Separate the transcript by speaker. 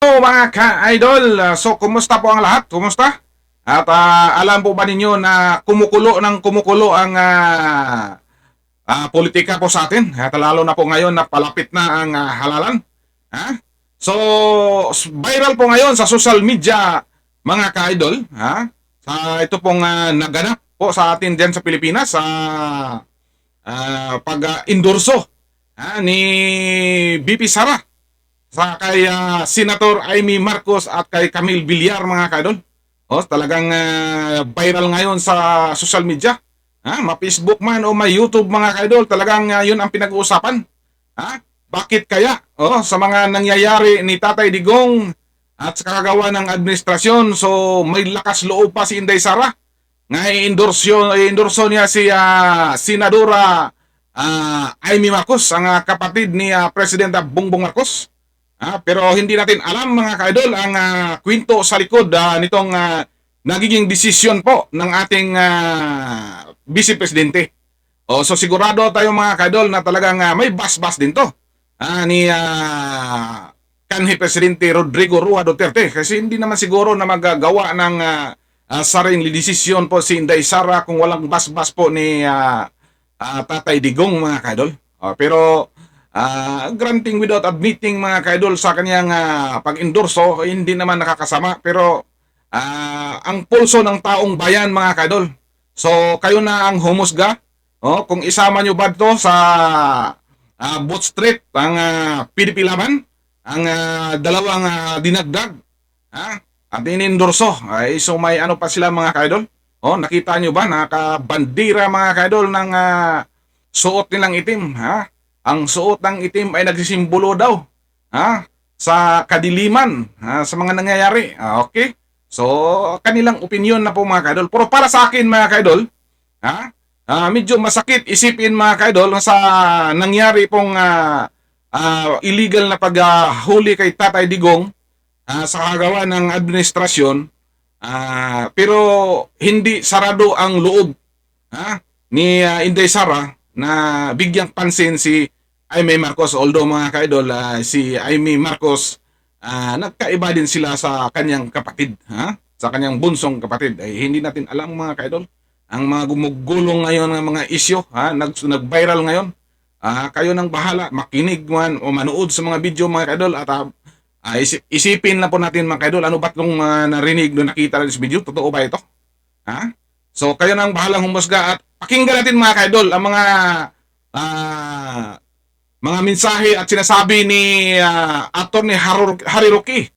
Speaker 1: Mga ka-idol, so kumusta po ang lahat? Kumusta? At alam po ba ninyo na kumukulo ng kumukulo ang politika po sa atin? At lalo na po ngayon na palapit na ang halalan. Ha? So, viral po ngayon sa social media, mga ka-idol. Ha? Sa ito pong naganap po sa atin diyan sa Pilipinas sa pag-endorso ni BP Sara sa kay Senator Amy Marcos at kay Camille Villar, mga kaidol. O, talagang viral ngayon sa social media. Ma-Facebook man o ma-YouTube, mga kaidol, talagang yun ang pinag-uusapan. Bakit kaya? Sa mga nangyayari ni Tatay Digong at sa kagawa ng administrasyon, so may lakas loob pa si Inday Sara nga i-endorso niya si Senadora Amy Marcos, ang kapatid ni Presidente Bongbong Marcos. Pero hindi natin alam, mga kaidol, ang kwento sa likod nitong nagiging desisyon po ng ating Vice Presidente. So sigurado tayo, mga kaidol, na talagang may bas-bas din to ni kanhi Presidente Rodrigo Roa Duterte, kasi hindi naman siguro na magagawa ng sarili desisyon po si Inday Sara kung walang bas-bas po ni Tatay Digong, mga kaidol. Pero granting without admitting, mga kaidol, sa kanyang pag-endorso, hindi naman nakakasama. Pero ang pulso ng taong bayan, mga kaidol. So kayo na ang humusga kung isama nyo ba ito sa Boot Street, ang PDP Laban, ang dalawang dinagdag at inendorso. So may ano pa sila, mga kaidol. Nakita nyo ba, nakabandira, mga kaidol, ng suot nilang itim. Ang suot ng itim ay nagsisimbolo daw sa kadiliman sa mga nangyayari. Okay? So, kanilang opinion na po, mga kaidol. Pero para sa akin, mga kaidol, medyo masakit isipin, mga kaidol, sa nangyari pong illegal na paghuli kay Tatay Digong sa kagawa ng administrasyon. Pero hindi sarado ang loob ni Inday Sara na bigyang pansin si Amy Marcos. Although, mga kaidol, si Amy Marcos nagkaiba din sila sa kanyang kapatid, sa kanyang bunsong kapatid. Hindi natin alam, mga kaidol, ang mga gumugulong ngayon ng mga isyo, nag-viral ngayon. Kayo nang bahala, makinig man o manood sa mga video, mga kaidol, at isipin na po natin, mga kaidol, ano ba't kung narinig o nakita rin sa video, totoo ba ito? So kayo nang bahalang humusga at pakinggan natin, mga kaidol, ang mga mensahe at sinasabi ni Atty. Harry Roque